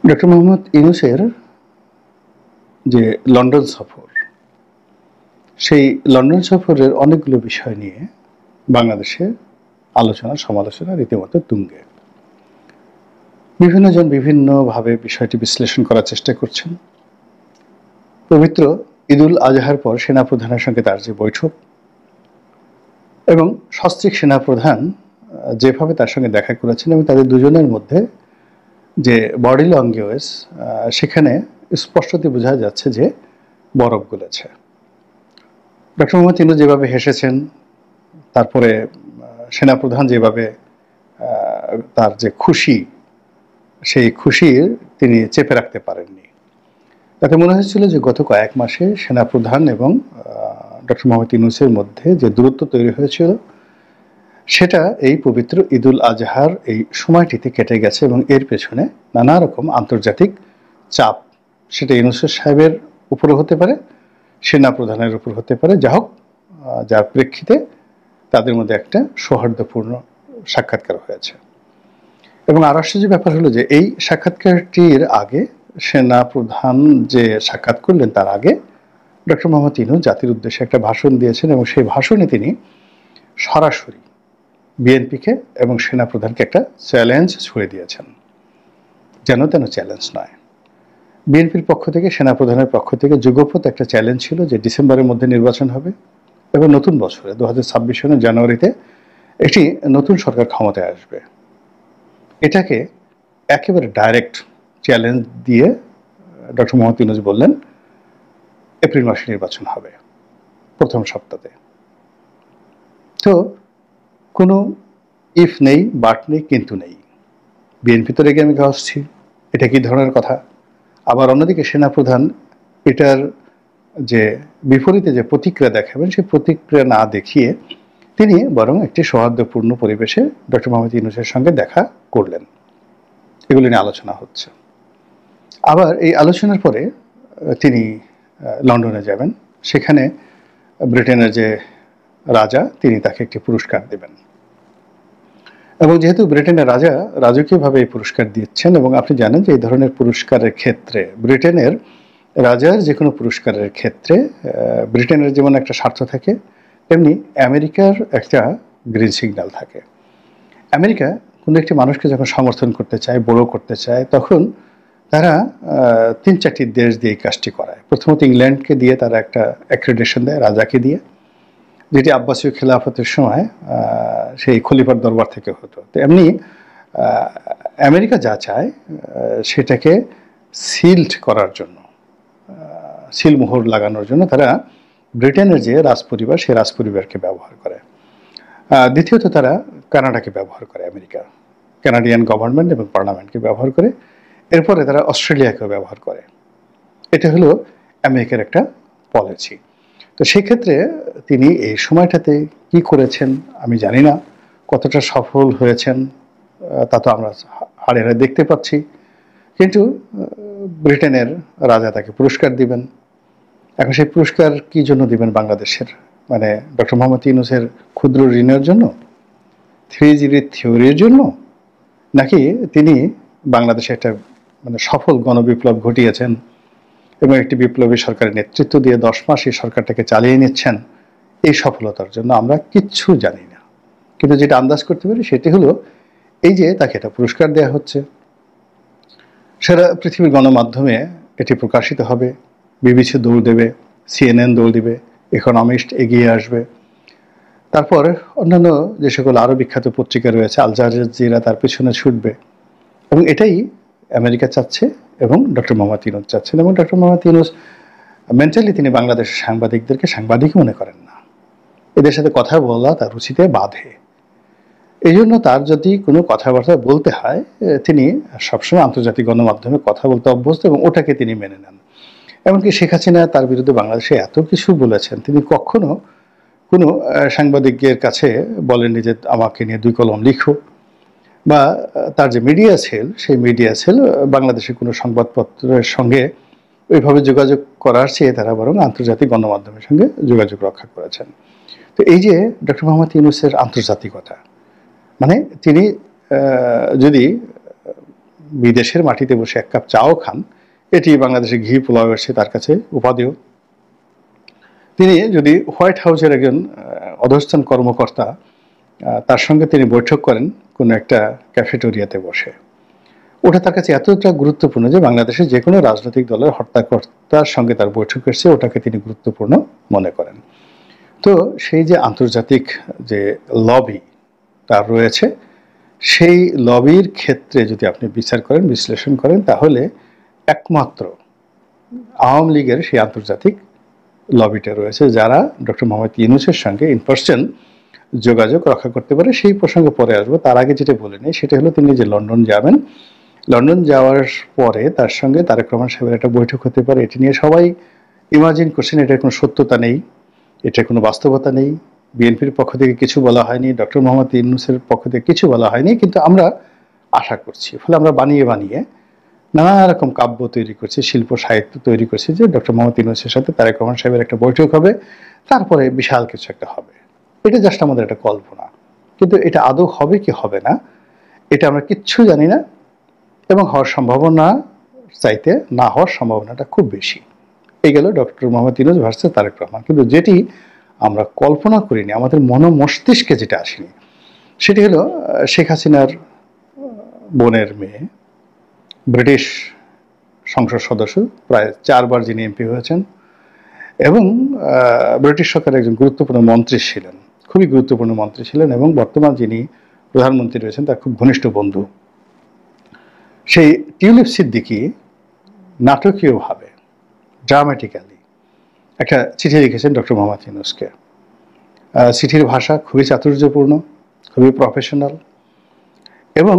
Doctor Mohammad ইউনূসের যে London সফর, সেই লন্ডন সফরের অনেকগুলো বিষয় নিয়ে বাংলাদেশে আলোচনা সমালোচনা রীতিমতো তুঙ্গে। বিভিন্ন জন বিভিন্নভাবে বিষয়টি বিশ্লেষণ করার চেষ্টা করছেন। পবিত্র ঈদুল আজহার পর সেনাপ্রধানের সঙ্গে তার যে বৈঠক এবং সস্ত্রীক সেনাপ্রধান যেভাবে তার সঙ্গে দেখা করেছেন এবং তাদের দুজনের মধ্যে যে বডি ল্যাঙ্গুয়েজ, সেখানে স্পষ্টতই বোঝা যাচ্ছে যে বরফ গলেছে। ডক্টর মোহাম্মদ ইউনূস যেভাবে হেসেছেন, তারপরে সেনাপ্রধান যেভাবে তার যে খুশি, সেই খুশির তিনি চেপে রাখতে পারেননি। তাতে মনে হয়েছিল যে গত কয়েক মাসে সেনাপ্রধান এবং ডক্টর মোহাম্মদ ইউনূসের মধ্যে যে দূরত্ব তৈরি হয়েছিল, সেটা এই পবিত্র ঈদুল আজহার এই সময়টিতে কেটে গেছে এবং এর পেছনে নানা রকম আন্তর্জাতিক চাপ, সেটা ইউনূস সাহেবের উপরে হতে পারে, সেনাপ্রধানের উপর হতে পারে, যা হোক, যার প্রেক্ষিতে তাদের মধ্যে একটা সৌহার্দ্যপূর্ণ সাক্ষাৎকার হয়েছে। এবং আর আশ্চর্য ব্যাপার হলো যে এই সাক্ষাৎকারটির আগে সেনাপ্রধান যে সাক্ষাৎ করলেন, তার আগে ডক্টর মোহাম্মদ ইউনূস জাতির উদ্দেশ্যে একটা ভাষণ দিয়েছেন এবং সেই ভাষণে তিনি সরাসরি বিএনপিকে এবং সেনাপ্রধানকে একটা চ্যালেঞ্জ ছুড়ে দিয়েছেন। যেন তেন চ্যালেঞ্জ নয়, বিএনপির পক্ষ থেকে, সেনাপ্রধানের পক্ষ থেকে যুগপৎ একটা চ্যালেঞ্জ ছিল যে ডিসেম্বরের মধ্যে নির্বাচন হবে এবং নতুন বছরে 2026 সনের জানুয়ারিতে একটি নতুন সরকার ক্ষমতায় আসবে। এটাকে একেবারে ডাইরেক্ট চ্যালেঞ্জ দিয়ে ডক্টর মোহাম্মদ ইউনূস বললেন এপ্রিল মাসে নির্বাচন হবে, প্রথম সপ্তাহে। তো কোনো ইফ নেই, বাট নেই, কিন্তু নেই। বিএনপি তো রেগে আমি আসছি, এটা কি ধরনের কথা? আবার অন্যদিকে সেনাপ্রধান এটার যে বিপরীতে যে প্রতিক্রিয়া দেখাবেন, সেই প্রতিক্রিয়া না দেখিয়ে তিনি বরং একটি সৌহার্দ্যপূর্ণ পরিবেশে ডক্টর মোহাম্মদ ইউনূসের সঙ্গে দেখা করলেন। এগুলি নিয়ে আলোচনা হচ্ছে। আবার এই আলোচনার পরে তিনি লন্ডনে যাবেন, সেখানে ব্রিটেনের যে রাজা, তিনি তাকে একটি পুরস্কার দেবেন। এবং যেহেতু ব্রিটেনের রাজা রাজকীয়ভাবে এই পুরস্কার দিচ্ছেন, এবং আপনি জানেন যে এই ধরনের পুরস্কারের ক্ষেত্রে, ব্রিটেনের রাজার যে কোনো পুরস্কারের ক্ষেত্রে ব্রিটেনের যেমন একটা স্বার্থ থাকে, তেমনি আমেরিকার একটা গ্রিন সিগন্যাল থাকে। আমেরিকা কোনো একটি মানুষকে যখন সমর্থন করতে চায়, বড় করতে চায়, তখন তারা 3-4টি দেশ দিয়ে এই কাজটি করায়। প্রথমত ইংল্যান্ডকে দিয়ে তারা একটা অ্যাক্রেডিটেশন দেয়, রাজাকে দিয়ে, যেটি আব্বাসীয় খেলাফতের সময় সেই খলিফার দরবার থেকে হতো। তো এমনি আমেরিকা যা চায় সেটাকে সিল্ড করার জন্য, সিলমোহর লাগানোর জন্য তারা ব্রিটেনের যে রাজপরিবার, সেই রাজপরিবারকে ব্যবহার করে। দ্বিতীয়ত তারা কানাডাকে ব্যবহার করে, আমেরিকা কানাডিয়ান গভর্নমেন্ট এবং পার্লামেন্টকে ব্যবহার করে। এরপরে তারা অস্ট্রেলিয়াকেও ব্যবহার করে। এটা হলো আমেরিকার একটা পলিসি। তো সেক্ষেত্রে তিনি এই সময়টাতে কি করেছেন আমি জানি না, কতটা সফল হয়েছেন তা তো আমরা হাড়ে হাড়ে দেখতে পাচ্ছি। কিন্তু ব্রিটেনের রাজা তাকে পুরস্কার দিবেন। এখন সেই পুরস্কার কি জন্য দিবেন বাংলাদেশের, মানে ডক্টর মোহাম্মদ ইউনূসের ক্ষুদ্র ঋণের জন্য, 3G থিওরির জন্য, নাকি তিনি বাংলাদেশে একটা মানে সফল গণবিপ্লব ঘটিয়েছেন এবং একটি বিপ্লবী সরকারের নেতৃত্ব দিয়ে 10 মাস এই সরকারটাকে চালিয়ে নিচ্ছেন, এই সফলতার জন্য আমরা কিচ্ছু জানি না। কিন্তু যেটা আন্দাজ করতে পারি সেটি হলো এই যে তাকে একটা পুরস্কার দেওয়া হচ্ছে, সারা পৃথিবীর গণমাধ্যমে এটি প্রকাশিত হবে, বিবিসি দৌড় দেবে, CNN দৌড় দিবে, ইকোনমিস্ট এগিয়ে আসবে, তারপর অন্যান্য যে সকল আরও বিখ্যাত পত্রিকা রয়েছে, আল জাজিরা তার পিছনে ছুটবে। এবং এটাই আমেরিকা চাচ্ছে এবং ডক্টর মোহাম্মদ ইউনূস চাচ্ছেন। এবং ডক্টর মোহাম্মদ ইউনূস মেন্টালি তিনি বাংলাদেশের সাংবাদিকদেরকে সাংবাদিক মনে করেন না, এদের সাথে কথা বলা তার রুচিতে বাধে। এই জন্য তার যদি কোনো কথাবার্তা বলতে হয়, তিনি সবসময় আন্তর্জাতিক গণমাধ্যমে কথা বলতে অভ্যস্ত এবং ওটাকে তিনি মেনে নেন। এমনকি শেখ হাসিনা তার বিরুদ্ধে বাংলাদেশে এত কিছু বলেছেন, তিনি কখনো কোনো সাংবাদিকের কাছে বলেননি যে আমাকে নিয়ে 2 কলম লিখো, বা তার যে মিডিয়া সেল, সেই মিডিয়া সেল বাংলাদেশের কোনো সংবাদপত্রের সঙ্গে ওইভাবে যোগাযোগ করার চেয়ে তারা বরং আন্তর্জাতিক গণমাধ্যমের সঙ্গে যোগাযোগ রক্ষা করেছেন। তো এই যে ডক্টর মোহাম্মদ ইউনূসের আন্তর্জাতিকতা, মানে তিনি যদি বিদেশের মাটিতে বসে এক কাপ চাও খান, এটি বাংলাদেশে ঘি পোলাও এসে তার কাছে উপাদেয়। তিনি যদি হোয়াইট হাউসের একজন অধস্তন কর্মকর্তা, তার সঙ্গে তিনি বৈঠক করেন কোনো একটা ক্যাফেটেরিয়াতে বসে, ওটা তার কাছে এতটা গুরুত্বপূর্ণ যে বাংলাদেশের যে কোনো রাজনৈতিক দলের হর্তাকর্তার সঙ্গে তার বৈঠক এসছে, ওটাকে তিনি গুরুত্বপূর্ণ মনে করেন। তো সেই যে আন্তর্জাতিক যে লবি তার রয়েছে, সেই লবির ক্ষেত্রে যদি আপনি বিচার করেন, বিশ্লেষণ করেন, তাহলে একমাত্র আওয়ামী লীগের সেই আন্তর্জাতিক লবিটা রয়েছে, যারা ডক্টর মোহাম্মদ ইউনূসের সঙ্গে ইনপার্সন যোগাযোগ রক্ষা করতে পারে। সেই প্রসঙ্গে পরে আসবো, তার আগে যেটা বলে নেই সেটা হলো তিনি যে লন্ডন যাবেন, লন্ডন যাওয়ার পরে তার সঙ্গে তারেক রহমান সাহেবের একটা বৈঠক হতে পারে, এটি নিয়ে সবাই ইমাজিন করছেন। এটার কোনো সত্যতা নেই, এটার কোনো বাস্তবতা নেই। বিএনপির পক্ষ থেকে কিছু বলা হয়নি, ডক্টর মোহাম্মদ ইউনূসের পক্ষ থেকে কিছু বলা হয়নি, কিন্তু আমরা আশা করছি। ফলে আমরা বানিয়ে বানিয়ে নানা রকম কাব্য তৈরি করছি, শিল্প সাহিত্য তৈরি করছি যে ডক্টর মোহাম্মদ ইউনূসের সাথে তারেক রহমান সাহেবের একটা বৈঠক হবে, তারপরে বিশাল কিছু একটা হবে। এটা জাস্ট আমাদের একটা কল্পনা, কিন্তু এটা আদৌ হবে কি হবে না এটা আমরা কিচ্ছু জানি না, এবং হওয়ার সম্ভাবনা চাইতে না হওয়ার সম্ভাবনাটা খুব বেশি। এই গেল ডক্টর মোহাম্মদ ইউনূস ভার্সেস তারেক রহমান। কিন্তু যেটি আমরা কল্পনা করিনি, আমাদের মস্তিষ্কে যেটা আসেনি, সেটি হলো শেখ হাসিনার বোনের মেয়ে, ব্রিটিশ সংসদ সদস্য, প্রায় 4 বার যিনি এমপি হয়েছেন, এবং ব্রিটিশ সরকারের একজন গুরুত্বপূর্ণ মন্ত্রী ছিলেন, খুবই গুরুত্বপূর্ণ মন্ত্রী ছিলেন, এবং বর্তমান যিনি প্রধানমন্ত্রী রয়েছেন তার খুব ঘনিষ্ঠ বন্ধু, সেই টিউলিপ সিদ্দিকী নাটকীয়ভাবে, ড্রামাটিক্যালি একটা চিঠি লিখেছেন ডক্টর মোহাম্মদ ইউনূসকে। চিঠির ভাষা খুবই চাতুর্যপূর্ণ, খুবই প্রফেশনাল, এবং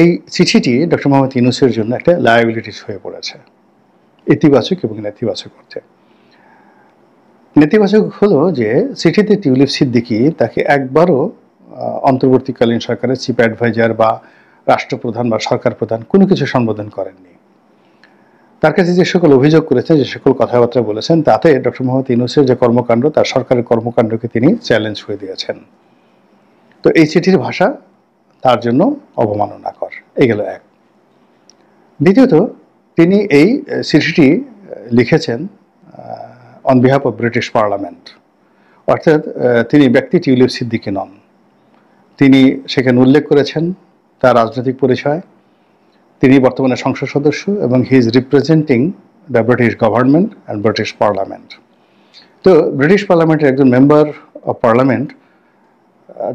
এই চিঠিটি ডক্টর মোহাম্মদ ইউনূসের জন্য একটা লায়াবিলিটিস হয়ে পড়েছে, ইতিবাচক এবং নেতিবাচক অর্থে। নেতিবাচক হলো যে চিঠিতে টিউলিপ সিদ্দিকী তাকে একবারও অন্তর্বর্তীকালীন সরকারের চিফ অ্যাডভাইজার বা রাষ্ট্রপ্রধান বা সরকার প্রধান কোনো কিছু সম্বোধন করেননি। তার কাছে যে সকল অভিযোগ করেছেন, যে সকল কথাবার্তা বলেছেন, তাতে ডক্টর মোহাম্মদ ইউনূসের যে কর্মকাণ্ড, তার সরকারের কর্মকাণ্ডকে তিনি চ্যালেঞ্জ করে দিয়েছেন। তো এই চিঠির ভাষা তার জন্য অবমাননাকর। এই গেল এক। দ্বিতীয়ত, তিনি এই চিঠিটি লিখেছেন on behalf of British parliament, অর্থাৎ তিনি ব্যক্তি টিউলিপ সিদ্দিকী নন। তিনি সেখানে উল্লেখ করেছেন তার রাজনৈতিক পরিচয়, তিনি বর্তমানে সংসদ সদস্য এবং he is representing the British government and British parliament. তো ব্রিটিশ পার্লামেন্টের একজন member of parliament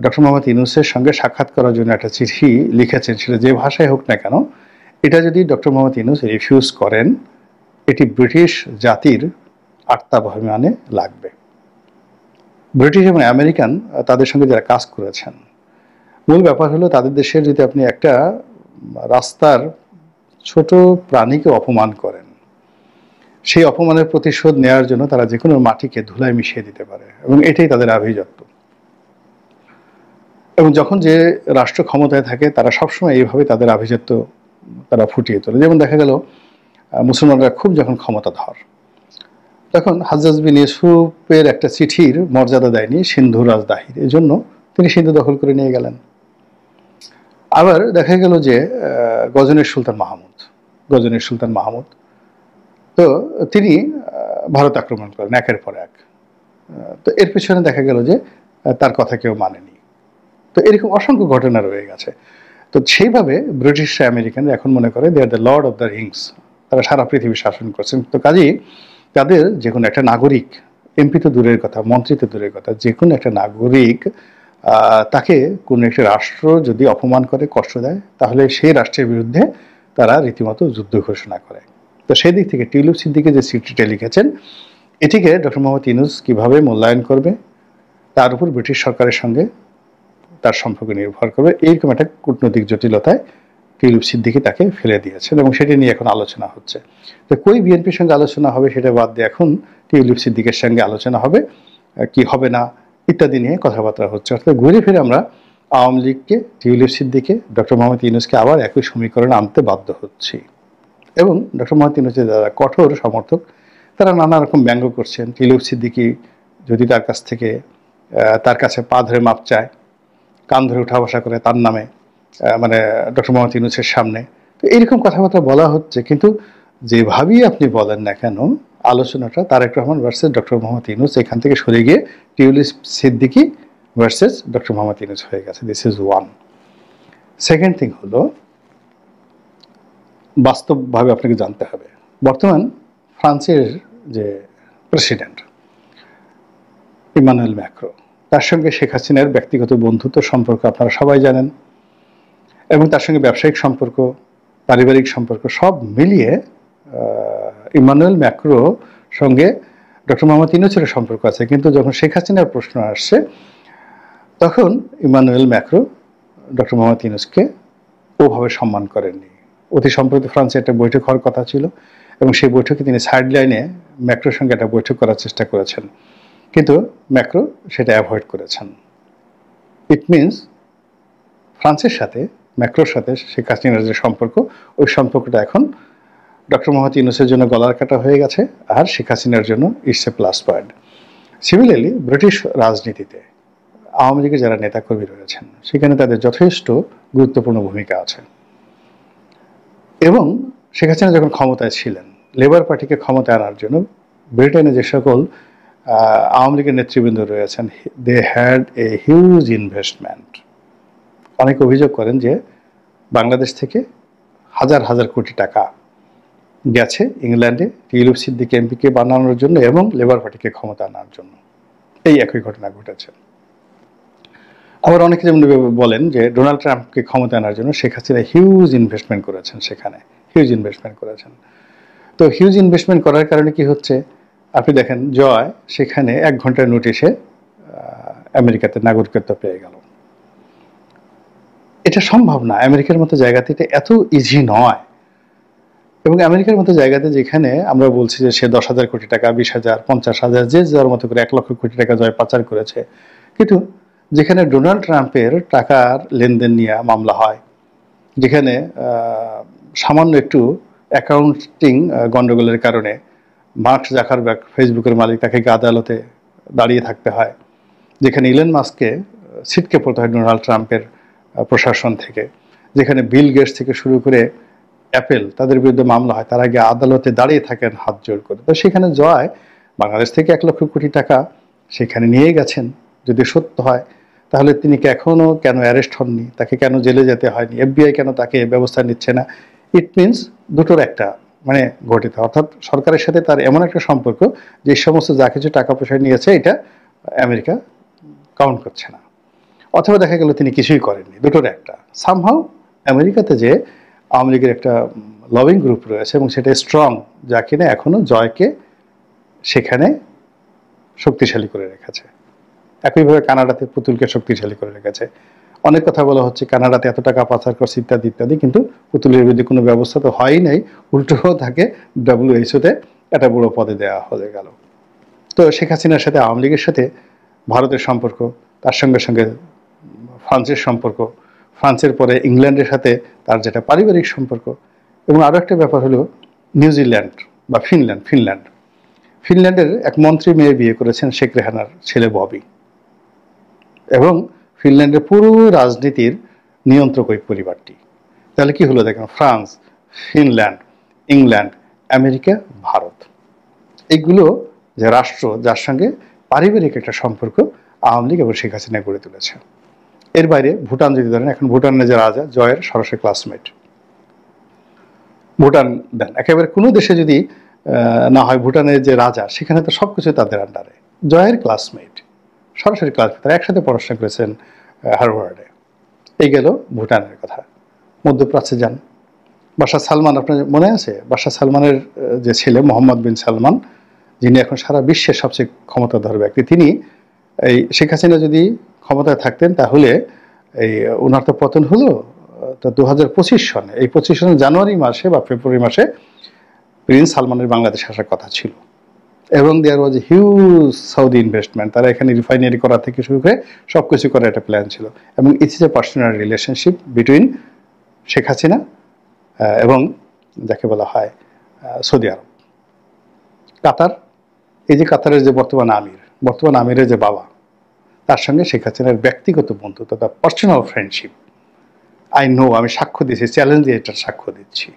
doctor Mohammad ইউনূসের সঙ্গে সাক্ষাৎ করার জন্য একটা চিঠি লিখেছেন, সেটা যে ভাষায় হোক না কেন, এটা যদি ডক্টর মোহাম্মদ ইউনূস রিফিউজ করেন, এটি ব্রিটিশ জাতির আত্মাভিমানে লাগবে। ব্রিটিশ এবং আমেরিকান তাদের সঙ্গে যারা কাজ করেছেন, মূল ব্যাপার হলো তাদের দেশের যদি আপনি একটা রাস্তার ছোট প্রাণীকে অপমান করেন, সেই অপমানের প্রতিশোধ নেওয়ার জন্য তারা যে কোনো মাটিকে ধুলায় মিশিয়ে দিতে পারে, এবং এটাই তাদের আভিজাত্য। এবং যখন যে রাষ্ট্র ক্ষমতায় থাকে তারা সবসময় এইভাবে তাদের আভিজাত্য তারা ফুটিয়ে তোলে। যেমন দেখা গেল মুসলমানরা খুব যখন ক্ষমতাধর, তখন হাজ্জাজ বিন ইউসুফের একটা চিঠির মর্যাদা দেয়নি সিন্ধু রাজদাহির, এই জন্য তিনি সিন্ধু দখল করে নিয়ে গেলেন। আবার দেখা গেল যে গজনীর সুলতান মাহমুদ, তো তিনি ভারত আক্রমণ করেন একের পর এক। তো এর পেছনে দেখা গেল যে তার কথা কেউ মানেনি। তো এরকম অসংখ্য ঘটনা রয়ে গেছে। তো সেইভাবে ব্রিটিশ আমেরিকানরা এখন মনে করে they are the lord of the rings, তারা সারা পৃথিবী শাসন করছেন। তো কাজেই তাদের যে কোনো একটা নাগরিক, এমপি তো দূরের কথা, মন্ত্রী তো দূরের কথা, যে কোনো একটা নাগরিক তাকে কোনো একটা রাষ্ট্র যদি অপমান করে, কষ্ট দেয়, তাহলে সেই রাষ্ট্রের বিরুদ্ধে তারা রীতিমতো যুদ্ধ ঘোষণা করে। তো সেই দিক থেকে টিউলিপ সিদ্দিকী যে চিঠিটা লিখেছেন, এটিকে ডক্টর মোহাম্মদ ইউনূস কীভাবে মূল্যায়ন করবে তার উপর ব্রিটিশ সরকারের সঙ্গে তার সম্পর্ক নির্ভর করবে। এইরকম একটা কূটনৈতিক জটিলতায় টিউলিপ সিদ্দিকী তাকে ফেলে দিয়েছেন, এবং সেটি নিয়ে এখন আলোচনা হচ্ছে। তো কই বিএনপির সঙ্গে আলোচনা হবে সেটা বাদ দিয়ে এখন টিউলিপ সিদ্দিকের সঙ্গে আলোচনা হবে, কি হবে না ইত্যাদি নিয়ে কথাবার্তা হচ্ছে। অর্থাৎ ঘুরে ফিরে আমরা আওয়ামী লীগকে, টিউলিপ সিদ্দিকী, ডক্টর মোহাম্মদ ইউনূসকে আবার একই সমীকরণে আনতে বাধ্য হচ্ছি। এবং ডক্টর মোহাম্মদ ইউনূসের যারা কঠোর সমর্থক, তারা নানা রকম ব্যঙ্গ করছেন। টিউলিপ সিদ্দিকী যদি তার কাছে পা ধরে মাপ চায়, কান ধরে উঠা বসা করে তার নামে, মানে ডক্টর মোহাম্মদ ইউনূসের সামনে, তো এইরকম কথাবার্তা বলা হচ্ছে, কিন্তু যেভাবেই আপনি বলেন না কেন আলোচনাটা তারেক রহমান ভার্সেস ডক্টর মোহাম্মদ ইউনূস এখান থেকে সরে গিয়ে tulip Siddiqui versus doctor Mohammad Yunus হয়ে গেছে। This is one. Second thing হলো, বাস্তবভাবে আপনাকে জানতে হবে, বর্তমান ফ্রান্সের যে প্রেসিডেন্ট ইমানুয়েল ম্যাক্রো, তার সঙ্গে শেখ হাসিনার ব্যক্তিগত বন্ধুত্ব সম্পর্ক আপনারা সবাই জানেন, এবং তার সঙ্গে ব্যবসায়িক সম্পর্ক, পারিবারিক সম্পর্ক সব মিলিয়ে ইমানুয়েল ম্যাক্রো সঙ্গে ডক্টর মোহাম্মদ ইউনূসের সম্পর্ক আছে। কিন্তু যখন শেখ হাসিনার প্রশ্ন আসছে তখন ইমানুয়েল ম্যাক্রো ডক্টর মোহাম্মদ ইউনূসকে ওভাবে সম্মান করেননি। অতি সম্প্রতি ফ্রান্সে একটা বৈঠক হওয়ার কথা ছিল এবং সেই বৈঠকে তিনি সাইড লাইনে ম্যাক্রোর সঙ্গে একটা বৈঠক করার চেষ্টা করেছেন, কিন্তু ম্যাক্রো সেটা অ্যাভয়েড করেছেন। ইট মিনস ফ্রান্সের সাথে ম্যাক্রোর সাথে শেখ হাসিনার যে সম্পর্ক, ওই সম্পর্কটা এখন ডক্টর মোহাম্মদ ইউনূসের জন্য গলার কাটা হয়ে গেছে, আর শেখ হাসিনার জন্য it's a plus point. Similarly British রাজনীতিতে আওয়ামী লীগের যারা নেতাকর্মী রয়েছেন সেখানে তাদের যথেষ্ট গুরুত্বপূর্ণ ভূমিকা আছে, এবং শেখ হাসিনা যখন ক্ষমতায় ছিলেন লেবার পার্টিকে ক্ষমতায় আনার জন্য ব্রিটেনে যে সকল আওয়ামী লীগের নেতৃবৃন্দ রয়েছেন, they had a huge investment. অনেকে অভিযোগ করেন যে বাংলাদেশ থেকে হাজার হাজার কোটি টাকা গেছে ইংল্যান্ডে টিউলিপ সিদ্দিকী এমপিকে বানানোর জন্য এবং লেবার পার্টিকে ক্ষমতা আনার জন্য। এই একই ঘটনা ঘটেছে। আবার অনেকে যেমন বলেন যে ডোনাল্ড ট্রাম্পকে ক্ষমতা আনার জন্য শেখ হাসিনা হিউজ ইনভেস্টমেন্ট করেছেন, সেখানে হিউজ ইনভেস্টমেন্ট করেছেন। তো হিউজ ইনভেস্টমেন্ট করার কারণে কি হচ্ছে, আপনি দেখেন জয় সেখানে 1 ঘন্টার নোটিশে আমেরিকাতে নাগরিকত্ব পেয়ে গেল। এটা সম্ভব না, আমেরিকার মতো জায়গাতে এটা এত ইজি নয়। এবং আমেরিকার মতো জায়গাতে যেখানে আমরা বলছি যে সে 10,000 কোটি টাকা, 20,000, 50,000 যে যার মতো করে 1 লক্ষ কোটি টাকা জয় পাচার করেছে, কিন্তু যেখানে ডোনাল্ড ট্রাম্পের টাকার লেনদেন নিয়ে মামলা হয়, যেখানে সামান্য একটু অ্যাকাউন্টিং গন্ডগোলের কারণে মার্ক জাকারবার্গ ফেসবুকের মালিক তাকে আদালতে দাঁড়িয়ে থাকতে হয়, যেখানে ইলন মাস্ককে ছিটকে পড়তে হয় ডোনাল্ড ট্রাম্পের প্রশাসন থেকে, যেখানে বিল গেটস থেকে শুরু করে অ্যাপেল তাদের বিরুদ্ধে মামলা হয়, তার আগে আদালতে দাঁড়িয়ে থাকেন হাত জোড় করে। তো সেখানে জয় বাংলাদেশ থেকে 1 লক্ষ কোটি টাকা সেখানে নিয়ে গেছেন, যদি সত্য হয় তাহলে তিনি এখনও কেন অ্যারেস্ট হননি, তাকে কেন জেলে যেতে হয়নি, এফবিআই কেন তাকে ব্যবস্থা নিচ্ছে না? ইট মিনস দুটোর একটা মানে ঘটিত, অর্থাৎ সরকারের সাথে তার এমন একটা সম্পর্ক যে সমস্ত যা কিছু টাকা পয়সা নিয়েছে এটা আমেরিকা কাউন্ট করছে না, অথবা দেখা গেল তিনি কিছুই করেননি। দুটোর একটা। সামহাউ আমেরিকাতে যে আওয়ামী লীগের একটা লবিং গ্রুপ রয়েছে এবং সেটা স্ট্রং, যা কিনা এখনো জয়কে সেখানে শক্তিশালী করে রেখেছে। একইভাবে কানাডাতে পুতুলকে শক্তিশালী করে রেখেছে। অনেক কথা বলা হচ্ছে কানাডাতে এত টাকা পাচার করছে ইত্যাদি ইত্যাদি, কিন্তু পুতুলের বিরুদ্ধে কোনো ব্যবস্থা তো হয়ই নাই, উল্টো তাকে WHO-তে একটা বড় পদে দেওয়া হয়ে গেল। তো শেখ হাসিনার সাথে আওয়ামী লীগের সাথে ভারতের সম্পর্ক, তার সঙ্গে সঙ্গে ফ্রান্সের সম্পর্ক, ফ্রান্সের পরে ইংল্যান্ডের সাথে তার যেটা পারিবারিক সম্পর্ক, এবং আরও একটা ব্যাপার হলো নিউজিল্যান্ড বা ফিনল্যান্ডের এক মন্ত্রী মেয়ে বিয়ে করেছেন শেখ রেহানার ছেলে ববি, এবং ফিনল্যান্ডের পুরো রাজনীতির নিয়ন্ত্রক ওই পরিবারটি। তাহলে কি হলো দেখেন, France, Finland, England, America, Bharat, এইগুলো যে রাষ্ট্র যার সঙ্গে পারিবারিক একটা সম্পর্ক আওয়ামী লীগ এবং শেখ হাসিনা গড়ে তুলেছে। এর বাইরে ভুটান যদি ধরেন, এখন ভুটানের যে রাজা জয়ের সরাসরি ক্লাসমেট, ভুটান দেন একেবারে কোনো দেশে যদি না হয় ভুটানের যে রাজা সেখানে তো সব কিছু তাদের আন্ডারে, জয়ের ক্লাসমেট, সরাসরি ক্লাসমেট, তারা একসাথে পড়াশোনা করেছেন হার্ভার্ডে। এই গেল ভুটানের কথা। মধ্যপ্রাচ্যে যান, বাদশাহ সালমান, আপনার মনে আছে বাদশাহ সালমানের যে ছেলে মোহাম্মদ বিন সালমান, যিনি এখন সারা বিশ্বের সবচেয়ে ক্ষমতাধর ব্যক্তি, তিনি এই শেখ হাসিনা যদি ক্ষমতায় থাকতেন তাহলে এই ওনার তো পতন হলো তো 2025 সনে, এই 25 সনের জানুয়ারি মাসে বা ফেব্রুয়ারি মাসে প্রিন্স সালমানের বাংলাদেশে আসার কথা ছিল, এবং দেয়ার ওয়াজ হিউজ সাউদি ইনভেস্টমেন্ট, তারা এখানে রিফাইনারি করা থেকে শুরু করে সব কিছু করার একটা প্ল্যান ছিল, এবং it's is a personal relationship between Sheikh Hasina এবং যাকে বলা হয় সৌদি আরব। কাতার, এই যে কাতারের যে বর্তমান আমিরের যে বাবা, তার সঙ্গে শেখ হাসিনার ব্যক্তিগত বন্ধুত্ব, তার পার্সোনাল ফ্রেন্ডশিপ, আই নো, আমি সাক্ষ্য দিচ্ছি, চ্যালেঞ্জ দিয়ে এটার সাক্ষ্য দিচ্ছি।